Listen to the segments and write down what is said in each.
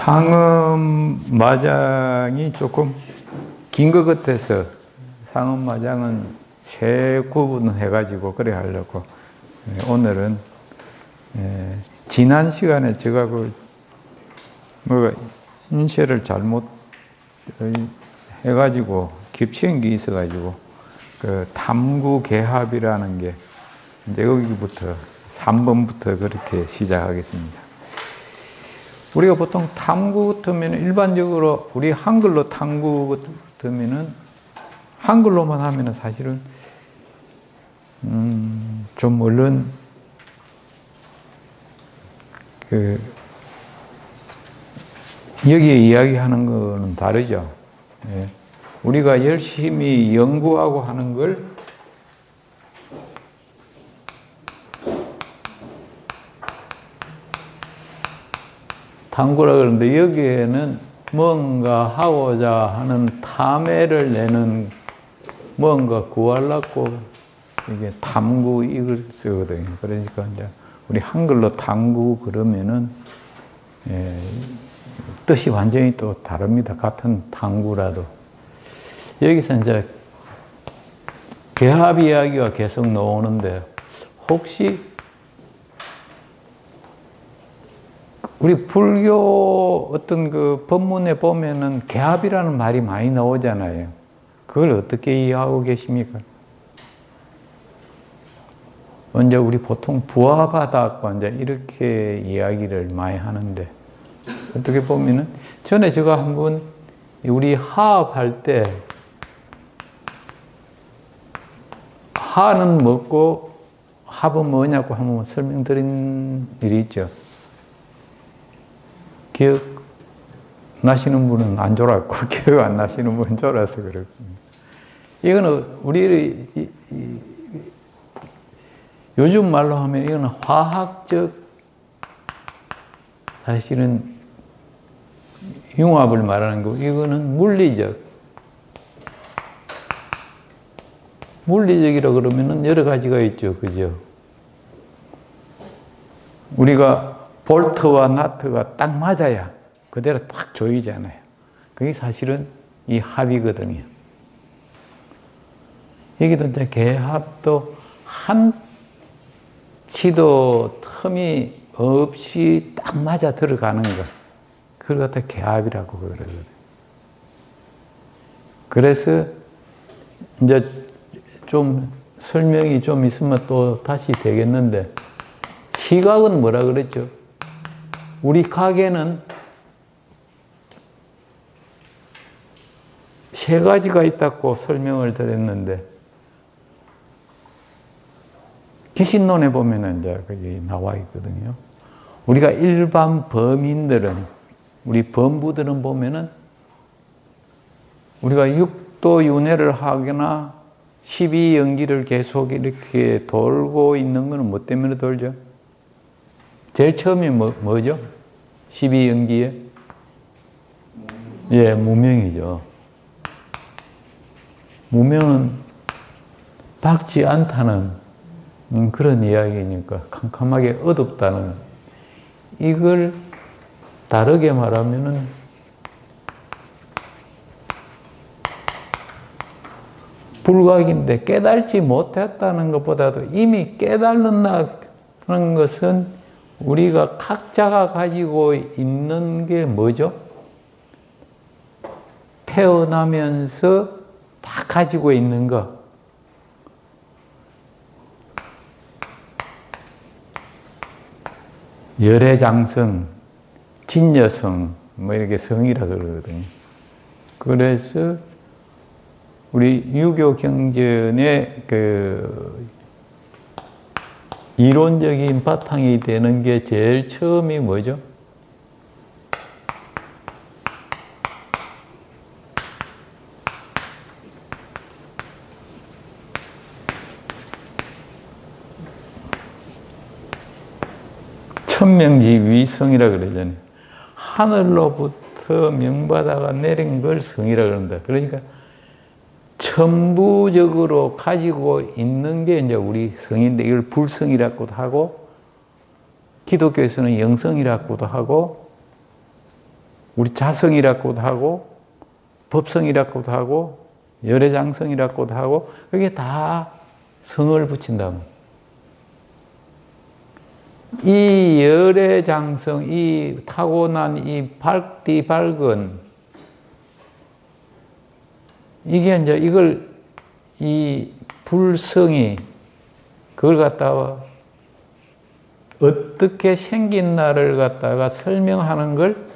상음 마장이 조금 긴 것 같아서 상음 마장은 세 구분해 가지고 그래 하려고 오늘은 지난 시간에 제가 인쇄를 잘못 해가지고 겹치는 게 있어가지고 그 탐구 개합이라는 게 이제 여기부터 3번부터 그렇게 시작하겠습니다. 우리가 보통 탐구 같으면 일반적으로 우리 한글로 탐구 같으면은 한글로만 하면은 사실은 좀 얼른 여기에 이야기하는 거는 다르죠. 예. 우리가 열심히 연구하고 하는 걸 탐구라 그러는데 여기에는 뭔가 하고자 하는 탐해를 내는 뭔가 구하려고 이게 탐구 이걸 쓰거든요. 그러니까 이제 우리 한글로 탐구 그러면은 뜻이 완전히 또 다릅니다. 같은 탐구라도. 여기서 이제 개합 이야기가 계속 나오는데 혹시 우리 불교 어떤 그 법문에 보면은 개합이라는 말이 많이 나오잖아요. 그걸 어떻게 이해하고 계십니까? 먼저 우리 보통 부화받았고 이제 이렇게 이야기를 많이 하는데 어떻게 보면은 전에 제가 한번 우리 하합할 때 하는 뭐고 합은 뭐냐고 한번 설명드린 일이 있죠. 기억 나시는 분은 안 졸았고 기억 안 나시는 분은 졸아서 그렇고 이거는 우리 요즘 말로 하면 이거는 화학적 사실은 융합을 말하는 거고 이거는 물리적이라 그러면은 여러 가지가 있죠. 그죠? 우리가 볼트와 나트가 딱 맞아야 그대로 딱 조이잖아요. 그게 사실은 이 합이거든요. 여기도 이제 개합도 한 치도 틈이 없이 딱 맞아 들어가는 것. 그걸 갖다 개합이라고 그러거든요. 그래서 이제 좀 설명이 좀 있으면 또 다시 되겠는데 시각은 뭐라 그랬죠? 우리 각에는 세 가지가 있다고 설명을 드렸는데 기신론에 보면은 이제 거기 나와 있거든요. 우리가 일반 범인들은 우리 범부들은 보면은 우리가 육도 윤회를 하거나 12연기를 계속 이렇게 돌고 있는 거는 뭐 때문에 돌죠? 제일 처음이 뭐죠? 12연기에? 예, 무명이죠. 무명은 밝지 않다는 그런 이야기니까 캄캄하게 어둡다는 이걸 다르게 말하면은 불각인데 깨달지 못했다는 것보다도 이미 깨달는다는 것은 우리가 각자가 가지고 있는 게 뭐죠? 태어나면서 다 가지고 있는 거. 열애장성, 진여성, 뭐 이렇게 성이라 그러거든요. 그래서 우리 유교 경전의 그 이론적인 바탕이 되는 게 제일 처음이 뭐죠? 천명지 위성이라 그러잖아요. 하늘로부터 명받아가 내린 걸 성이라 그런다. 그러니까 천부적으로 가지고 있는 게 이제 우리 성인데 이걸 불성이라고도 하고 기독교에서는 영성이라고도 하고 우리 자성이라고도 하고 법성이라고도 하고 열애장성이라고도 하고 그게 다 성을 붙인다고. 이 열애장성, 이 타고난 이 밝디 밝은 이게 이제 이걸 이 불성이 그걸 갖다가 어떻게 생긴 나를 갖다가 설명하는 걸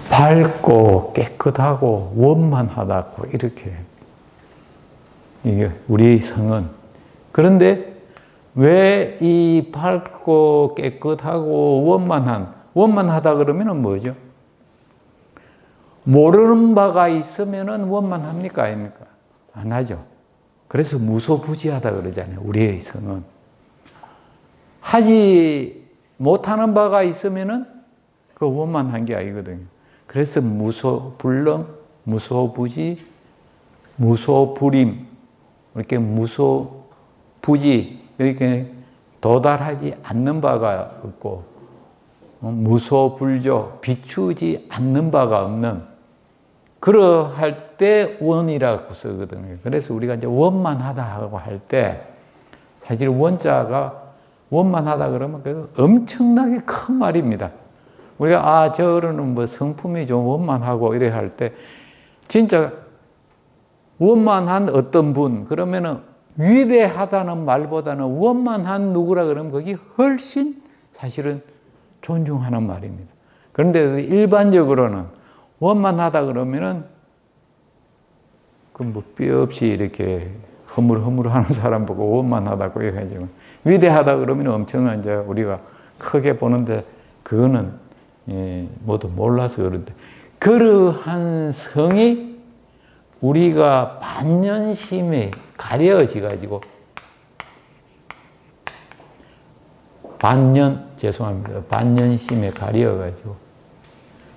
밝고 깨끗하고 원만하다고 이렇게 이게 우리의 성은. 그런데 왜 이 밝고 깨끗하고 원만하다 그러면은 뭐죠? 모르는 바가 있으면은 원만합니까 아닙니까? 안 하죠. 그래서 무소부지하다 그러잖아요. 우리의 성은. 하지 못하는 바가 있으면은 그 원만한 게 아니거든요. 그래서 무소불능, 무소부지, 무소불임, 이렇게 무소부지, 이렇게 도달하지 않는 바가 없고, 무소불조, 비추지 않는 바가 없는, 그러할 때 원이라고 쓰거든요. 그래서 우리가 이제 원만하다고 할 때, 사실 원자가 원만하다 그러면 그 엄청나게 큰 말입니다. 우리가 저거는 뭐 성품이 좀 원만하고 이래 할 때 진짜 원만한 어떤 분 그러면은 위대하다는 말보다는 원만한 누구라 그러면 거기 훨씬 사실은 존중하는 말입니다. 그런데 일반적으로는 원만하다 그러면은 그 뭐 뼈 없이 이렇게 허물허물하는 사람 보고 원만하다고 얘기하지만 위대하다 그러면 엄청난 이제 우리가 크게 보는데 그거는 모두 몰라서 그런데 그러한 성이 우리가 반년심에 가려져 가지고 반년심에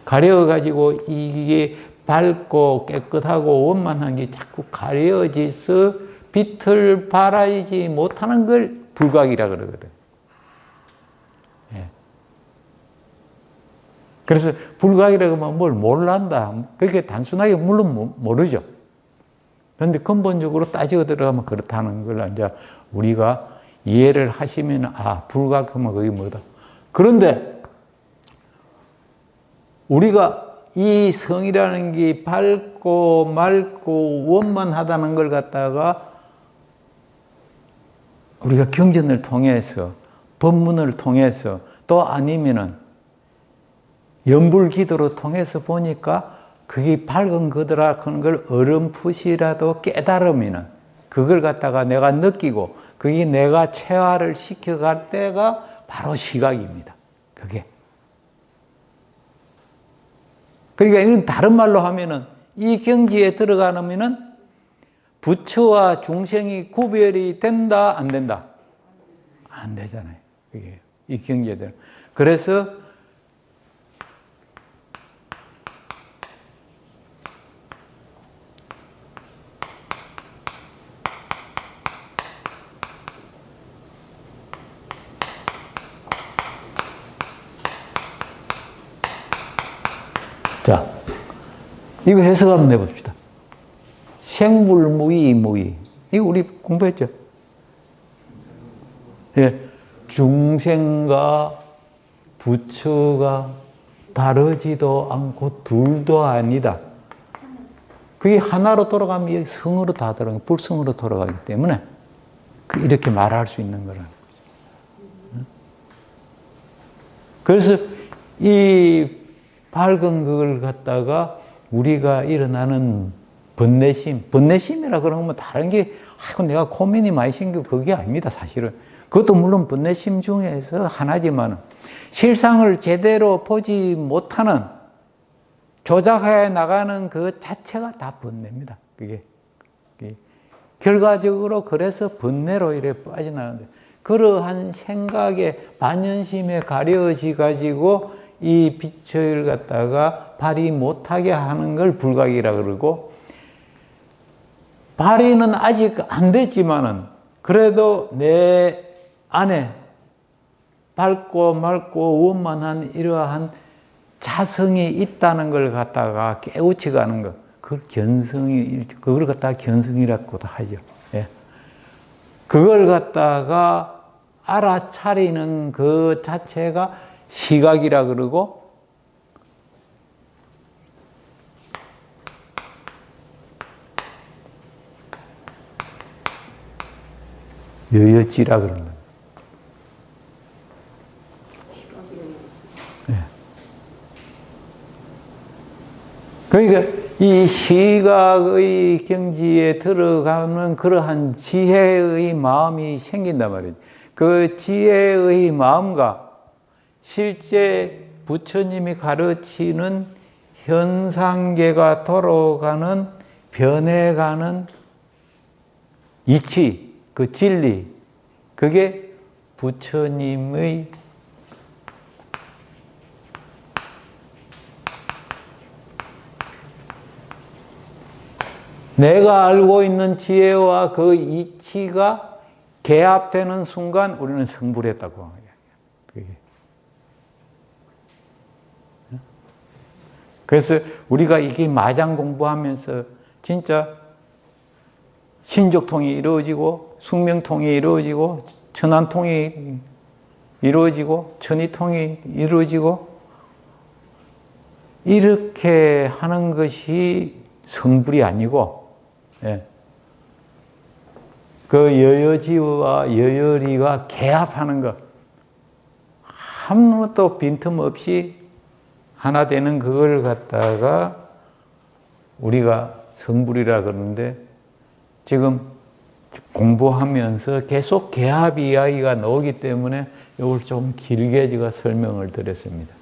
가려 가지고 이게 밝고 깨끗하고 원만한 게 자꾸 가려져서 빛을 발하지 못하는 걸 불각이라 그러거든. 그래서 불각이라고 하면 뭘 몰란다. 그렇게 단순하게 물론 모르죠. 그런데 근본적으로 따지고 들어가면 그렇다는 걸 이제 우리가 이해를 하시면 불각하면 그게 뭐다. 그런데 우리가 이 성이라는 게 밝고 맑고 원만하다는 걸 갖다가 우리가 경전을 통해서 법문을 통해서 또 아니면은 연불기도로 통해서 보니까 그게 밝은 거더라 하는 걸 어렴풋이라도 깨달으면 그걸 갖다가 내가 느끼고 그게 내가 체화를 시켜갈 때가 바로 시각입니다. 그게. 그러니까 이건 다른 말로 하면은 이 경지에 들어가면은 부처와 중생이 구별이 된다, 안 된다? 안 되잖아요. 그게 이 경지에 들어. 그래서 자, 이거 해석 한번 해봅시다. 생불무의, 무의. 이거 우리 공부했죠? 예. 중생과 부처가 다르지도 않고 둘도 아니다. 그게 하나로 돌아가면 성으로 다 돌아가요. 불성으로 돌아가기 때문에 이렇게 말할 수 있는 거라는 거죠. 그래서 이 밝은 그걸 갖다가 우리가 일어나는 번뇌심이라 그러는 건 다른 게, 내가 고민이 많이 생기고 그게 아닙니다, 사실은. 그것도 물론 번뇌심 중에서 하나지만, 실상을 제대로 보지 못하는, 조작해 나가는 그 자체가 다 번뇌입니다, 그게. 결과적으로 그래서 번뇌로 이래 빠져나가는데, 그러한 생각에, 반연심에 가려져 가지고, 이 빛을 갖다가 발휘 못하게 하는 걸 불각이라 그러고, 발휘는 아직 안 됐지만은 그래도 내 안에 밝고 맑고 원만한 이러한 자성이 있다는 걸 갖다가 깨우쳐 가는 것, 그걸 견성이, 그걸 갖다가 견성이라고도 하죠. 예. 그걸 갖다가 알아차리는 그 자체가 시각이라 그러고, 여여지라 그러는 거예요. 예. 그러니까 이 시각의 경지에 들어가면 그러한 지혜의 마음이 생긴단 말이죠. 그 지혜의 마음과 실제 부처님이 가르치는 현상계가 돌아가는, 변해가는 이치, 그 진리, 그게 부처님의 내가 알고 있는 지혜와 그 이치가 개합되는 순간 우리는 성불했다고 합니다. 그래서 우리가 이게 마장 공부하면서 진짜 신족통이 이루어지고 숙명통이 이루어지고 천안통이 이루어지고 천이통이 이루어지고 이렇게 하는 것이 성불이 아니고, 예. 그 여여지와 여여리가 개합하는 것, 아무것도 빈틈없이 하나 되는 그걸 갖다가 우리가 성불이라 그러는데, 지금 공부하면서 계속 개합 이야기가 나오기 때문에 이걸 좀 길게 제가 설명을 드렸습니다.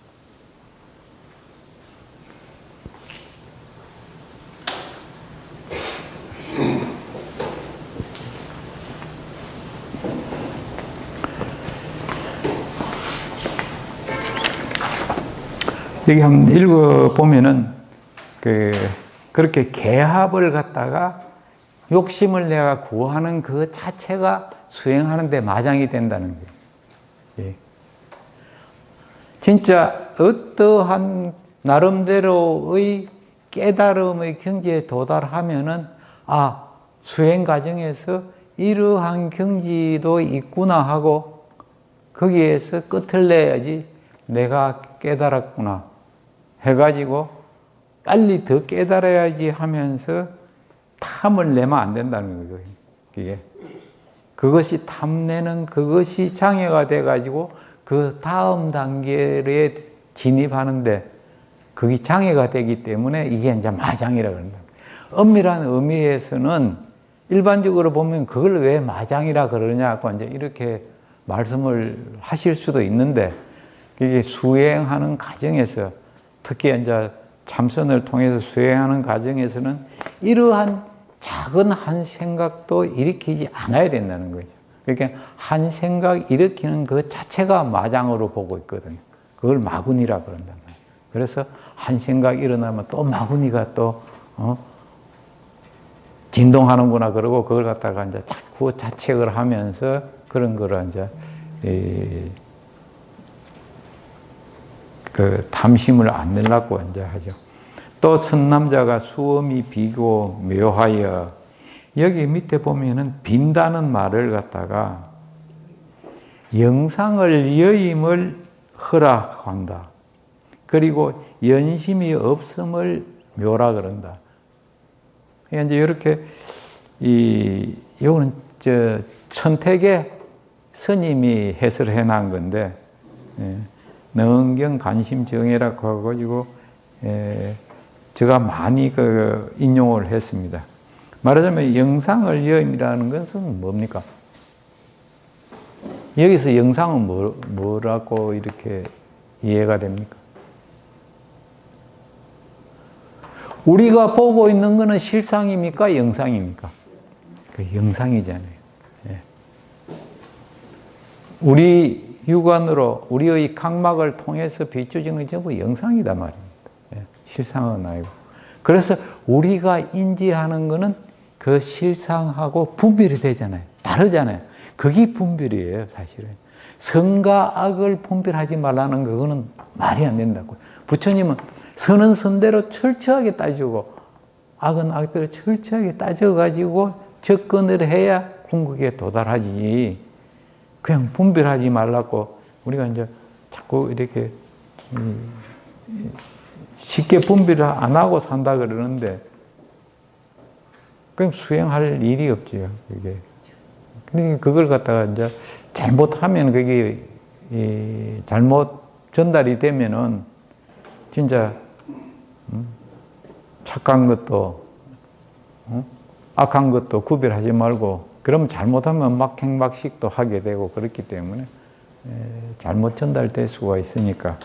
여기 한번 읽어보면은, 그렇게 개합을 갖다가 욕심을 내가 구하는 그 자체가 수행하는데 마장이 된다는 거예요. 예. 진짜 어떠한 나름대로의 깨달음의 경지에 도달하면은, 아, 수행 과정에서 이러한 경지도 있구나 하고, 거기에서 끝을 내야지 내가 깨달았구나 해가지고 빨리 더 깨달아야지 하면서 탐을 내면 안 된다는 거예요. 그게. 그것이 탐내는 그것이 장애가 돼가지고 그 다음 단계에 진입하는데 그게 장애가 되기 때문에 이게 이제 마장이라고 그런다. 엄밀한 의미에서는 일반적으로 보면 그걸 왜 마장이라 그러냐고 이제 이렇게 말씀을 하실 수도 있는데, 이게 수행하는 과정에서 특히 이제 참선을 통해서 수행하는 과정에서는 이러한 작은 한 생각도 일으키지 않아야 된다는 거죠. 그러니까 한 생각 일으키는 그 자체가 마장으로 보고 있거든요. 그걸 마군이라 그런단 말이에요. 그래서 한 생각 일어나면 또 마군이가 또 진동하는구나 그러고 그걸 갖다가 이제 자꾸 자책을 하면서 그런 거를 이제 그 탐심을 안 내려고 이제 하죠. 또 선남자가 수엄이 비고 묘하여, 여기 밑에 보면은 빈다는 말을 갖다가 영상을 여임을 허락한다. 그리고 연심이 없음을 묘라 그런다. 이제 이렇게 이거는 천택의 스님이 해설해 놓은 건데, 능경 관심 정해라고 해가지고 제가 많이 인용을 했습니다. 말하자면 영상을 여임이라는 것은 뭡니까? 여기서 영상은 뭐라고 이렇게 이해가 됩니까? 우리가 보고 있는 것은 실상입니까? 영상입니까? 그 영상이잖아요. 우리 육안으로 우리의 각막을 통해서 비춰지는 게 전부 영상이단 말입니다. 실상은 아니고. 그래서 우리가 인지하는 거는 그 실상하고 분별이 되잖아요. 다르잖아요. 그게 분별이에요, 사실은. 선과 악을 분별하지 말라는 그거는 말이 안 된다고. 부처님은 선은 선대로 철저하게 따지고 악은 악대로 철저하게 따져가지고 접근을 해야 궁극에 도달하지. 그냥 분별하지 말라고 우리가 이제 자꾸 이렇게 쉽게 분별을 안 하고 산다 그러는데 그럼 수행할 일이 없지요. 그게. 그러니까 그걸 갖다가 이제 잘못하면 그게 잘못 전달이 되면은 진짜 착한 것도 악한 것도 구별하지 말고 그러면 잘못하면 막행막식도 하게 되고 그렇기 때문에 잘못 전달될 수가 있으니까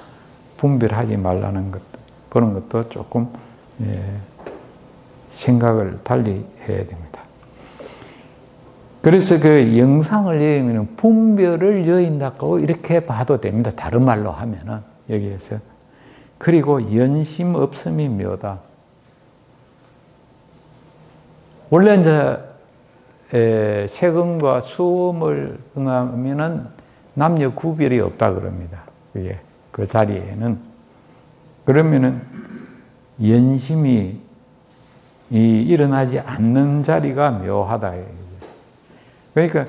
분별하지 말라는 것도 그런 것도 조금 생각을 달리 해야 됩니다. 그래서 그 영상을 여의면 분별을 여인다고 이렇게 봐도 됩니다. 다른 말로 하면은 여기에서. 그리고 연심 없음이 묘다. 원래 이제 세금과 수음을 응하면은 남녀 구별이 없다 그럽니다. 그게 그 자리에는. 그러면은 연심이 일어나지 않는 자리가 묘하다. 그러니까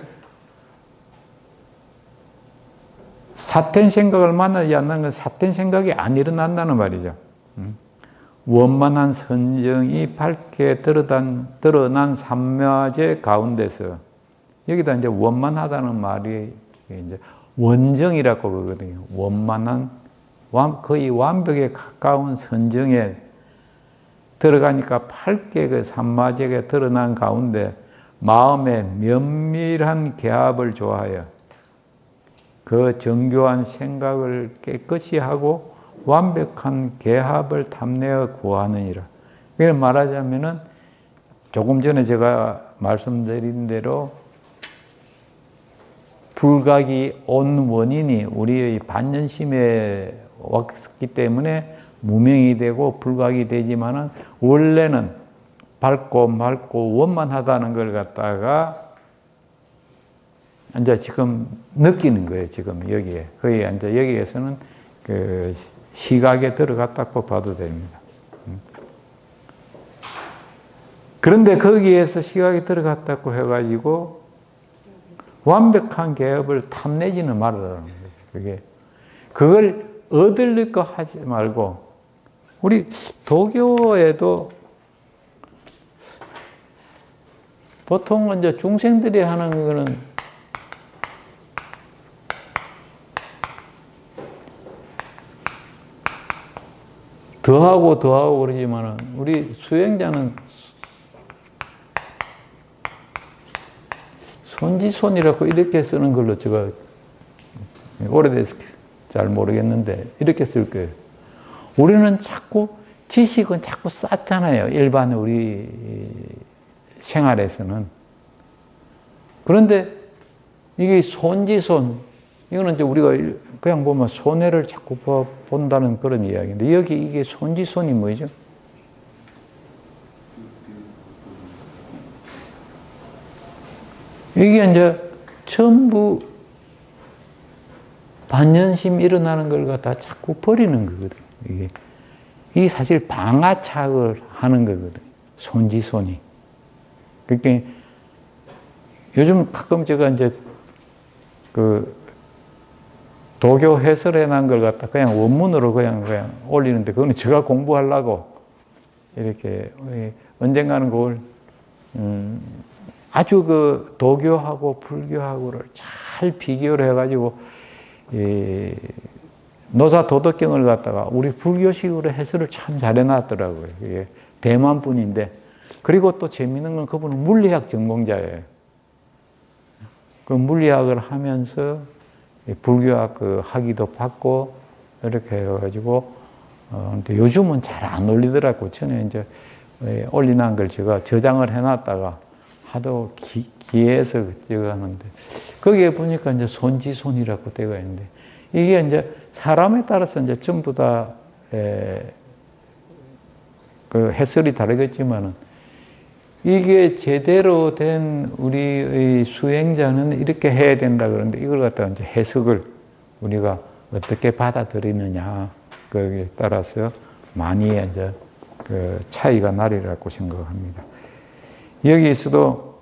사텐 생각을 만나지 않는 건 사텐 생각이 안 일어난다는 말이죠. 원만한 선정이 밝게 드러난 삼묘제 가운데서 여기다 이제 원만하다는 말이 이제 원정이라고 그러거든요. 원만한 거의 완벽에 가까운 선정에 들어가니까 밝게 그 삼마제가 드러난 가운데 마음의 면밀한 개합을 좋아하여 그 정교한 생각을 깨끗이 하고 완벽한 개합을 탐내어 구하느니라. 이걸 말하자면은 조금 전에 제가 말씀드린 대로 불각이 온 원인이 우리의 반연심에 왔기 때문에 무명이 되고 불각이 되지만은 원래는 밝고 맑고 원만하다는 걸 갖다가 이제 지금 느끼는 거예요. 지금 여기에 거의 이제 여기에서는 그 시각에 들어갔다고 봐도 됩니다. 그런데 거기에서 시각에 들어갔다고 해가지고 완벽한 개업을 탐내지는 말아라는 거예요. 그걸 얻을 거 하지 말고 우리 도교에도 보통 이제 중생들이 하는 거는 더하고 그러지만은 우리 수행자는 손지손이라고 이렇게 쓰는 걸로 제가 오래돼서 잘 모르겠는데 이렇게 쓸 거예요. 우리는 자꾸 지식은 자꾸 쌓잖아요. 일반 우리 생활에서는. 그런데 이게 손지손 이거는 이제 우리가 그냥 보면 손해를 자꾸 본다는 그런 이야기인데 여기 이게 손지손이 뭐죠? 이게 이제 전부 반연심 일어나는 걸 갖다 자꾸 버리는 거거든. 이게 사실 방아착을 하는 거거든. 손지손이. 그러니까 요즘 가끔 제가 이제 그 도교 해설해 놓은 걸 갖다 그냥 원문으로 그냥 올리는데 그거는 제가 공부하려고 이렇게 언젠가는 그걸 아주 그 도교하고 불교하고를 잘 비교를 해가지고 노사도덕경을 갖다가 우리 불교식으로 해설을 참 잘해놨더라고요. 이게 대만 분인데 그리고 또 재미있는 건 그분은 물리학 전공자예요. 그 물리학을 하면서 불교학 그 학위도 받고 이렇게 해가지고 근데 요즘은 잘 안 올리더라고. 전에 이제 올리는 걸 제가 저장을 해놨다가 하도 기해서 저거 하는데, 거기에 보니까 이제 손지손이라고 되어 있는데, 이게 이제 사람에 따라서 이제 전부 다, 그 해설이 다르겠지만은, 이게 제대로 된 우리의 수행자는 이렇게 해야 된다 그러는데, 이걸 갖다가 이제 해석을 우리가 어떻게 받아들이느냐, 거기에 따라서 많이 이제 그 차이가 나리라고 생각합니다. 여기서도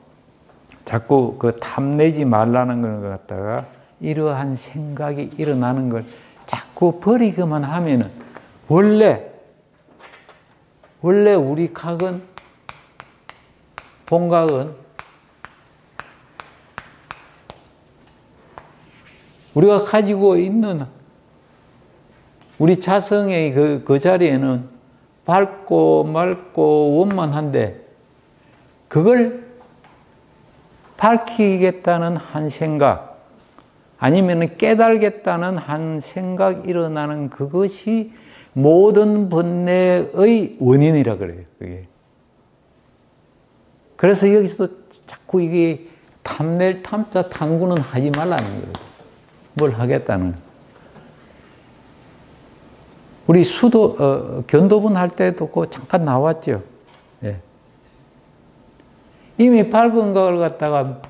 자꾸 그 탐내지 말라는 걸 갖다가 이러한 생각이 일어나는 걸 자꾸 버리기만 하면은 원래 우리 각은, 본각은 우리가 가지고 있는 우리 자성의 그 자리에는 밝고 맑고 원만한데, 그걸 밝히겠다는 한 생각, 아니면 깨달겠다는 한 생각 일어나는 그것이 모든 번뇌의 원인이라 그래요. 그게. 그래서 여기서도 자꾸 이게 탐낼 탐자 탐구는 하지 말라는 거예요. 뭘 하겠다는. 우리 견도분 할 때도 그 잠깐 나왔죠. 예. 이미 밝은 걸 갖다가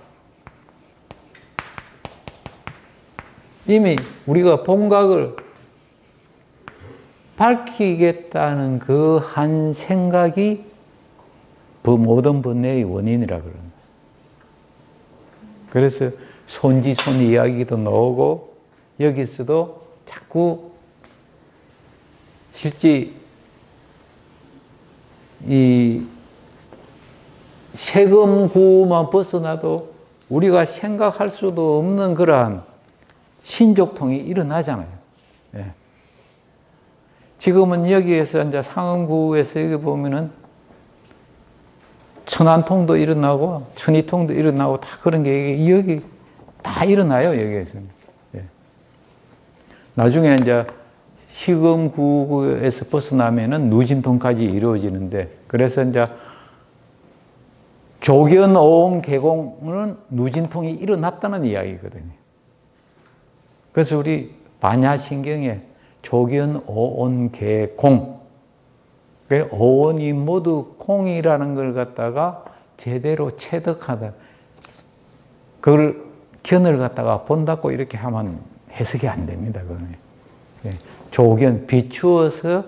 이미 우리가 본각을 밝히겠다는 그 한 생각이 모든 번뇌의 원인이라 그러는 거예요. 그래서 손지손 이야기도 나오고, 여기서도 자꾸 실제 이 세금구만 벗어나도 우리가 생각할 수도 없는 그러한 신족통이 일어나잖아요. 예. 지금은 여기에서 이제 상음구에서 여기 보면은 천안통도 일어나고 천이통도 일어나고 다 그런 게 여기 다 일어나요, 여기에서. 예. 나중에 이제 시금구에서 벗어나면은 누진통까지 이루어지는데, 그래서 이제 조견오온 개공은 누진통이 일어났다는 이야기거든요. 그래서 우리 반야신경에 조견오온 개공, 오온이 모두 공이라는 걸 갖다가 제대로 체득하다, 그걸 견을 갖다가 본다고 이렇게 하면 해석이 안 됩니다. 그거는. 조견, 비추어서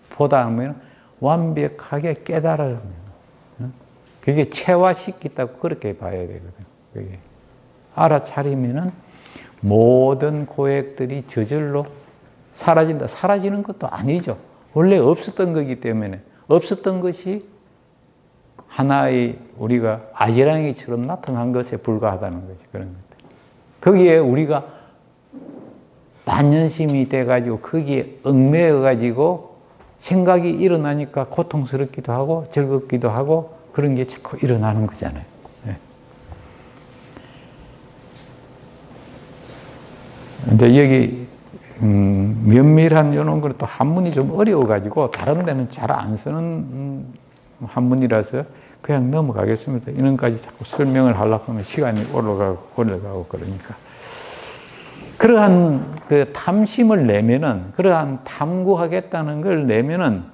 보다 하면 완벽하게 깨달아요. 그게 체화시키다고 그렇게 봐야 되거든요. 그게. 알아차리면은 모든 고액들이 저절로 사라진다. 사라지는 것도 아니죠. 원래 없었던 거기 때문에, 없었던 것이 하나의 우리가 아지랑이처럼 나타난 것에 불과하다는 거죠. 그런 것들. 거기에 우리가 반연심이 돼가지고 거기에 얽매여가지고 생각이 일어나니까 고통스럽기도 하고 즐겁기도 하고 그런 게 자꾸 일어나는 거잖아요. 네. 이제 여기 면밀한 이런 걸 또 한문이 좀 어려워가지고 다른 데는 잘 안 쓰는 한문이라서 그냥 넘어가겠습니다. 이런까지 자꾸 설명을 하려고 하면 시간이 올라가고 그러니까. 그러한 그 탐심을 내면은, 그러한 탐구하겠다는 걸 내면은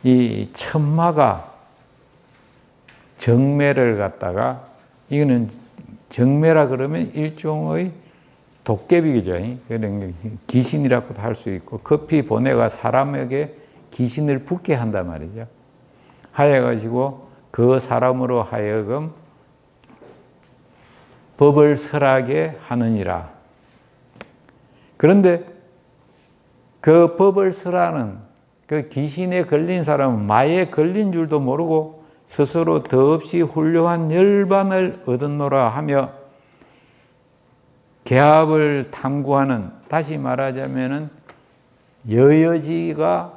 이 천마가 정매를 갖다가, 이거는 정매라 그러면 일종의 도깨비죠. 귀신이라고도 할 수 있고, 급히 보내가 사람에게 귀신을 붙게 한단 말이죠. 하여가지고 그 사람으로 하여금 법을 설하게 하느니라. 그런데 그 법을 설하는 그 귀신에 걸린 사람은 마에 걸린 줄도 모르고 스스로 더없이 훌륭한 열반을 얻었노라 하며 개합을 탐구하는, 다시 말하자면은 여여지가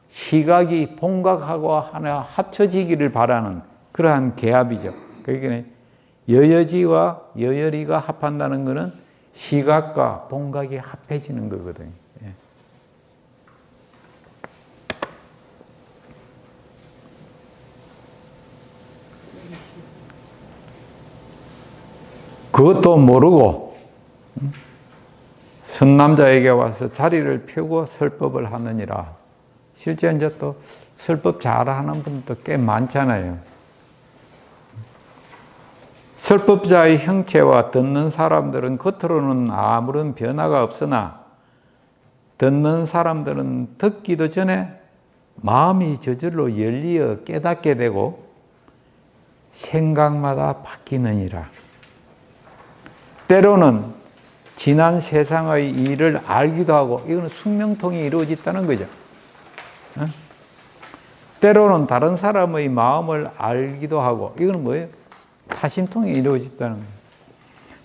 시각이 본각하고 하나 합쳐지기를 바라는 그러한 개합이죠. 그러니까 여여지와 여여리가 합한다는 것은 시각과 본각이 합해지는 거거든요. 그것도 모르고 선남자에게 와서 자리를 펴고 설법을 하느니라. 실제 이제 또 설법 잘하는 분도 꽤 많잖아요. 설법자의 형체와 듣는 사람들은 겉으로는 아무런 변화가 없으나 듣는 사람들은 듣기도 전에 마음이 저절로 열리어 깨닫게 되고 생각마다 바뀌느니라. 때로는 지난 세상의 일을 알기도 하고, 이거는 숙명통이 이루어졌다는 거죠. 때로는 다른 사람의 마음을 알기도 하고, 이거는 뭐예요? 타심통이 이루어졌다는 거예요.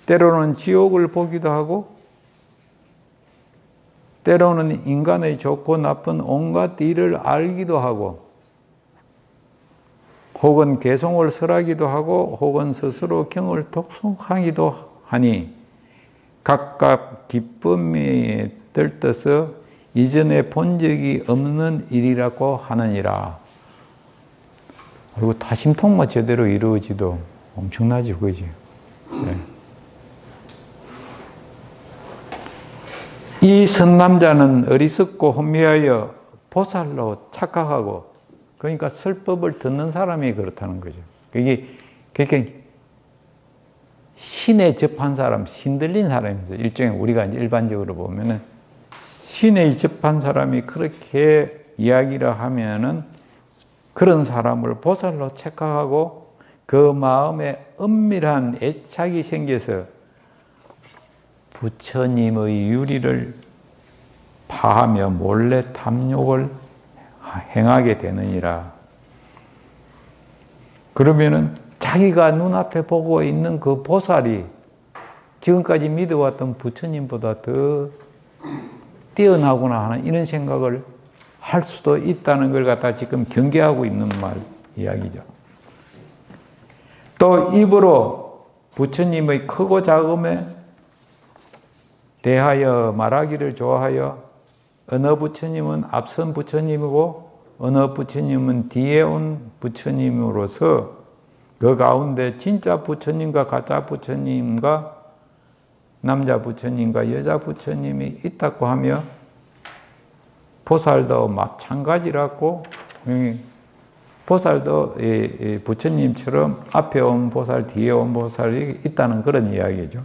때로는 지옥을 보기도 하고, 때로는 인간의 좋고 나쁜 온갖 일을 알기도 하고, 혹은 개송을 설하기도 하고, 혹은 스스로 경을 독송하기도 하니 각각 기쁨에 들떠서 이전에 본 적이 없는 일이라고 하느니라. 그리고 타심통만 제대로 이루어지도 엄청나지, 그지? 네. 이 선남자는 어리석고 혼미하여 보살로 착각하고, 그러니까 설법을 듣는 사람이 그렇다는 거죠. 그게 신에 접한 사람, 신들린 사람이죠. 일종의 우리가 일반적으로 보면은 신에 접한 사람이 그렇게 이야기를 하면은 그런 사람을 보살로 착각하고 그 마음에 은밀한 애착이 생겨서 부처님의 유리를 파하며 몰래 탐욕을 행하게 되느니라. 그러면은 자기가 눈앞에 보고 있는 그 보살이 지금까지 믿어왔던 부처님보다 더 뛰어나구나 하는 이런 생각을 할 수도 있다는 걸 갖다 지금 경계하고 있는 이야기죠. 또 입으로 부처님의 크고 작음에 대하여 말하기를 좋아하여 어느 부처님은 앞선 부처님이고 어느 부처님은 뒤에 온 부처님으로서 그 가운데 진짜 부처님과 가짜 부처님과 남자 부처님과 여자 부처님이 있다고 하며 보살도 마찬가지라고, 보살도 부처님처럼 앞에 온 보살, 뒤에 온 보살이 있다는 그런 이야기죠.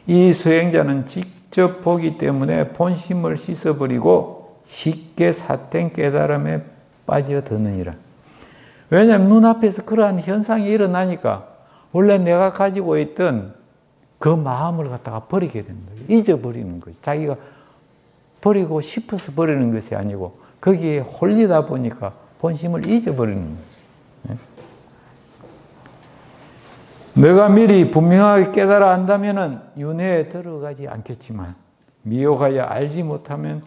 이 수행자는 직접 보기 때문에 본심을 씻어버리고 쉽게 사탱 깨달음에 빠져드느니라. 왜냐하면 눈앞에서 그러한 현상이 일어나니까 원래 내가 가지고 있던 그 마음을 갖다가 버리게 된다. 잊어버리는 거지. 자기가 버리고 싶어서 버리는 것이 아니고 거기에 홀리다 보니까 본심을 잊어버리는 거지. 내가 미리 분명하게 깨달아 안다면 윤회에 들어가지 않겠지만 미혹하여 알지 못하면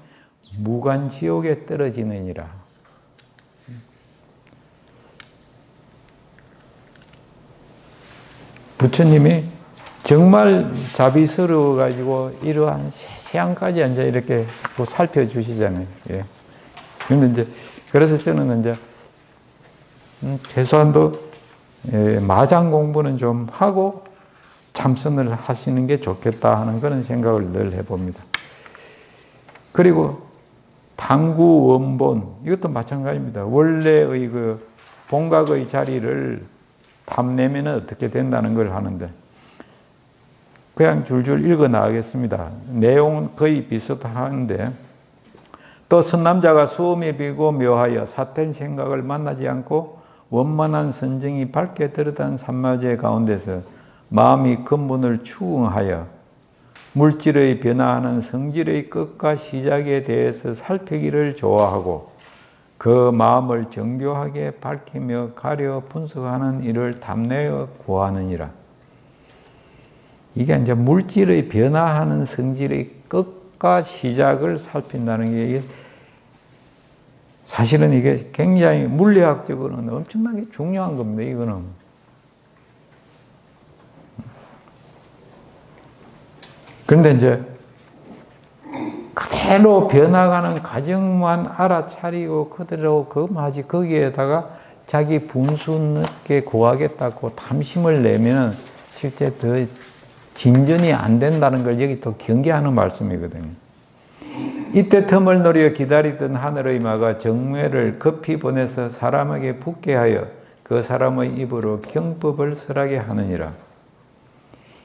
무간지옥에 떨어지느니라. 부처님이 정말 자비스러워 가지고 이러한 세세함까지 이제 이렇게 자꾸 살펴주시잖아요. 예. 그래서 저는 이제 최소한도 마장 공부는 좀 하고 참선을 하시는 게 좋겠다 하는 그런 생각을 늘 해봅니다. 그리고 당구 원본, 이것도 마찬가지입니다. 원래의 그 본각의 자리를 탐내면 어떻게 된다는 걸 하는데, 그냥 줄줄 읽어 나가겠습니다. 내용은 거의 비슷한데, 또 선남자가 수음에 비고 묘하여 사텐 생각을 만나지 않고 원만한 선정이 밝게 들어간 삼마제 가운데서 마음이 근본을 추궁하여 물질의 변화하는 성질의 끝과 시작에 대해서 살피기를 좋아하고 그 마음을 정교하게 밝히며 가려 분석하는 일을 탐내어 구하느니라. 이게 이제 물질의 변화하는 성질의 끝과 시작을 살핀다는 게 사실은 이게 굉장히 물리학적으로는 엄청나게 중요한 겁니다. 이거는. 그런데 이제 그대로 변화가는 과정만 알아차리고 그대로 거기에다가 자기 분수 늦게 구하겠다고 탐심을 내면 실제 더 진전이 안 된다는 걸 여기 또 경계하는 말씀이거든요. 이때 틈을 노려 기다리던 하늘의 마가 정묘를 급히 보내서 사람에게 붙게 하여 그 사람의 입으로 경법을 설하게 하느니라.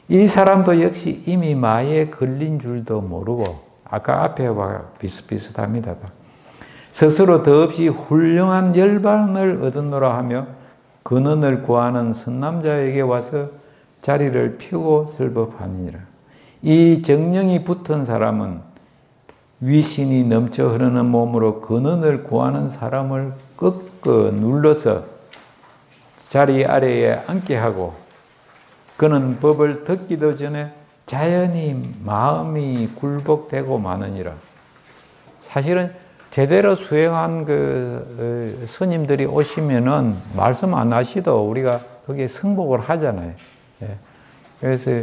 이 사람도 역시 이미 마에 걸린 줄도 모르고 아까 앞에와 비슷비슷합니다. 스스로 더없이 훌륭한 열반을 얻었노라 하며 근원을 구하는 선남자에게 와서 자리를 펴고 설법하니라. 이 정령이 붙은 사람은 위신이 넘쳐 흐르는 몸으로 근원을 구하는 사람을 꺾어 눌러서 자리 아래에 앉게 하고 그는 법을 듣기도 전에 자연히 마음이 굴복되고 마느니라. 사실은 제대로 수행한 그 스님들이 오시면은 말씀 안 하시도 우리가 거기에 승복을 하잖아요. 그래서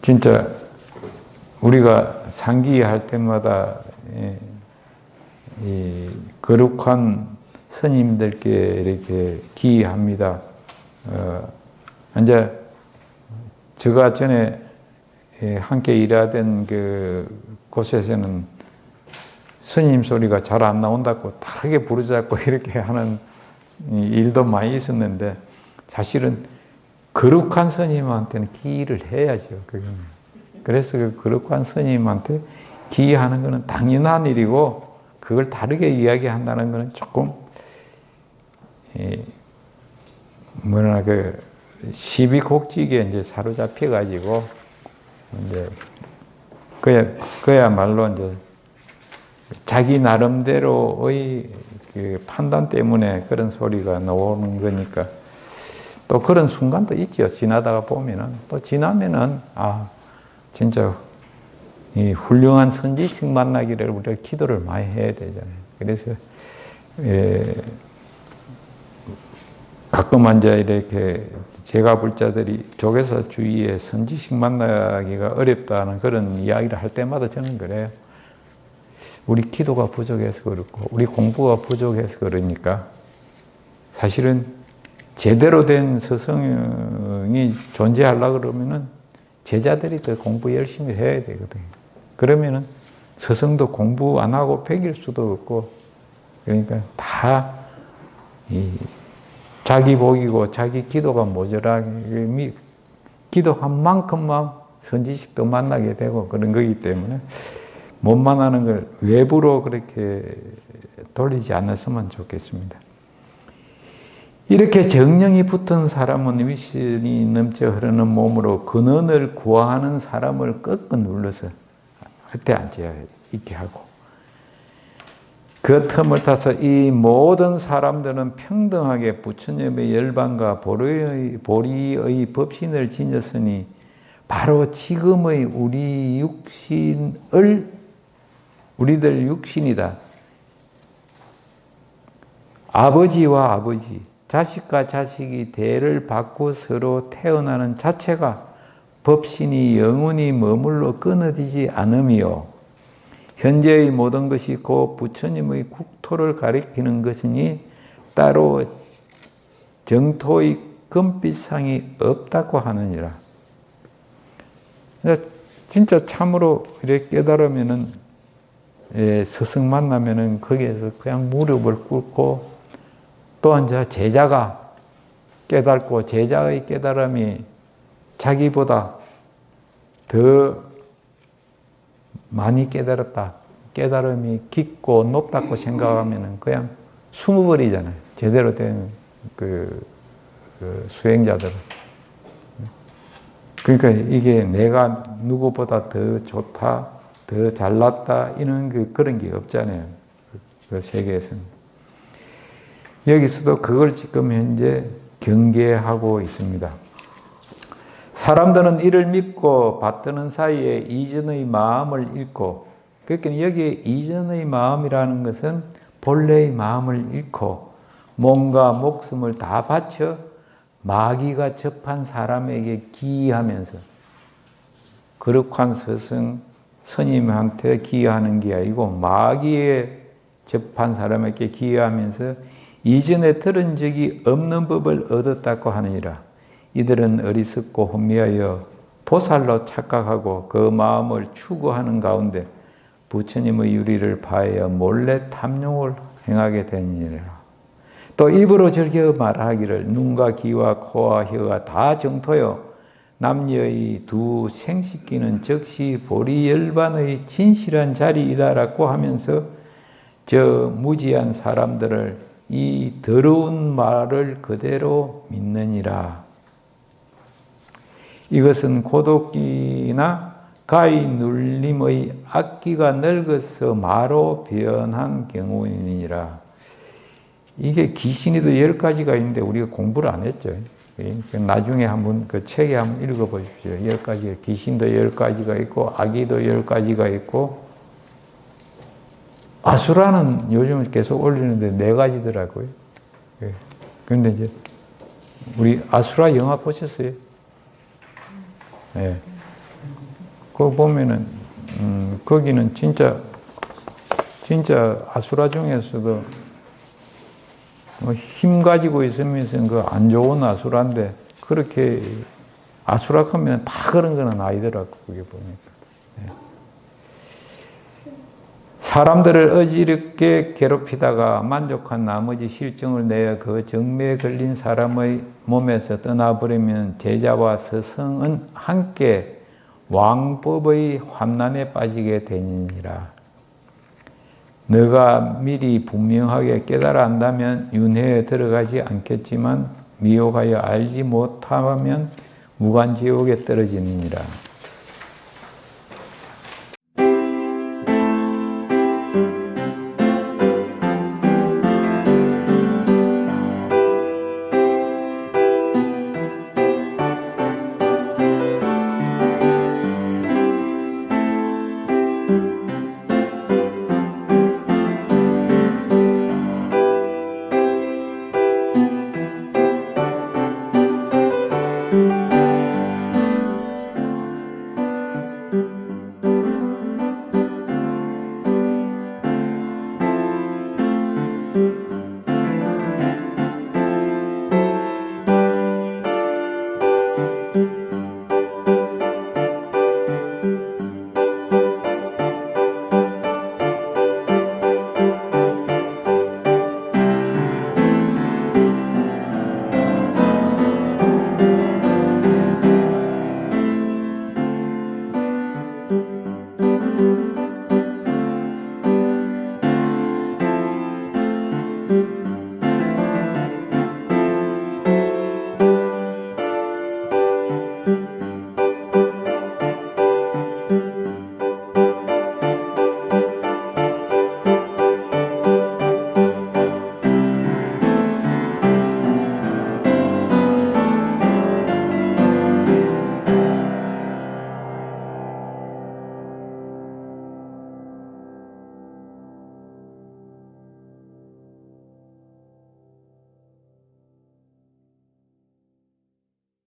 진짜 우리가 상기할 때마다 이 거룩한 스님들께 이렇게 기합니다. 이제 제가 전에 함께 일하던 그 곳에서는 스님 소리가 잘 안 나온다고 다르게 부르자고 이렇게 하는 일도 많이 있었는데 사실은 거룩한 스님한테는 기를 해야죠. 그래서 그 거룩한 스님한테 기하는 것은 당연한 일이고 그걸 다르게 이야기한다는 것은 조금 뭐라 그 시비곡직에 이제 사로잡혀 가지고 이제 그야말로 이제 자기 나름대로의 그 판단 때문에 그런 소리가 나오는 거니까 또 그런 순간도 있죠. 지나다가 보면은 또 지나면은 진짜 이 훌륭한 선지식 만나기를 우리가 기도를 많이 해야 되잖아요. 그래서 가끔 이제 이렇게 제가 불자들이 조계사 주위에 선지식 만나기가 어렵다는 그런 이야기를 할 때마다 저는 그래요. 우리 기도가 부족해서 그렇고 우리 공부가 부족해서 그러니까 사실은 제대로 된 스승이 존재하려고 그러면은 제자들이 더 공부 열심히 해야 되거든요. 그러면은 스승도 공부 안 하고 배길 수도 없고 그러니까 다 자기 복이고 자기 기도가 모자라기 기도한 만큼만 선지식도 만나게 되고 그런 거기 때문에 못만하는 걸 외부로 그렇게 돌리지 않았으면 좋겠습니다. 이렇게 정령이 붙은 사람은 위신이 넘쳐 흐르는 몸으로 근원을 구하는 사람을 꺾어 눌러서 그때 앉아 있게 하고 그 틈을 타서 이 모든 사람들은 평등하게 부처님의 열반과 보리의 법신을 지녔으니 바로 지금의 우리들 육신이다. 아버지와 아버지, 자식과 자식이 대를 받고 서로 태어나는 자체가 법신이 영원히 머물러 끊어지지 않으며 현재의 모든 것이 곧 부처님의 국토를 가리키는 것이니 따로 정토의 금빛상이 없다고 하느니라. 진짜 참으로 이렇게 깨달으면은 스승 만나면은 거기에서 그냥 무릎을 꿇고 또 이제 제자가 깨닫고 제자의 깨달음이 자기보다 더 많이 깨달았다. 깨달음이 깊고 높다고 생각하면은 그냥 숨어버리잖아요. 제대로 된 그 수행자들은. 그러니까 이게 내가 누구보다 더 좋다, 더 잘났다, 이런 그런 게 없잖아요. 그 세계에서는. 여기서도 그걸 지금 현재 경계하고 있습니다. 사람들은 이를 믿고 받드는 사이에 이전의 마음을 잃고, 그러니까 여기에 이전의 마음이라는 것은 본래의 마음을 잃고 몸과 목숨을 다 바쳐 마귀가 접한 사람에게 기하면서, 거룩한 스승 스님한테 기하는 게 아니고 마귀에 접한 사람에게 기하면서 이전에 들은 적이 없는 법을 얻었다고 하느니라. 이들은 어리석고 혼미하여 보살로 착각하고 그 마음을 추구하는 가운데 부처님의 유리를 파하여 몰래 탐욕을 행하게 되니라. 또 입으로 즐겨 말하기를 눈과 귀와 코와 혀가 다 정토요 남녀의 두 생식기는 즉시 보리 열반의 진실한 자리이다라고 하면서 저 무지한 사람들을 이 더러운 말을 그대로 믿느니라. 이것은 고독기나 가히 눌림의 악기가 늙어서 마로 변한 경우이니라. 이게 귀신이도 10가지가 있는데 우리가 공부를 안 했죠. 나중에 한번 그 책에 한번 읽어보십시오. 10가지. 귀신도 10가지가 있고 아기도 10가지가 있고 아수라는 요즘 계속 올리는데 4가지더라고요. 그런데 이제 우리 아수라 영화 보셨어요? 네. 그거 보면은 거기는 진짜 아수라 중에서도 힘 가지고 있으면서 그 안 좋은 아수라인데 그렇게 아수라 하면 다 그런 건 아니더라고 그게 보니까. 네. 사람들을 어지럽게 괴롭히다가 만족한 나머지 실증을 내어 그 정매에 걸린 사람의 몸에서 떠나버리면 제자와 스승은 함께 왕법의 환난에 빠지게 되니라. 너가 미리 분명하게 깨달아 안다면 윤회에 들어가지 않겠지만 미혹하여 알지 못하면 무간지옥에 떨어지느니라.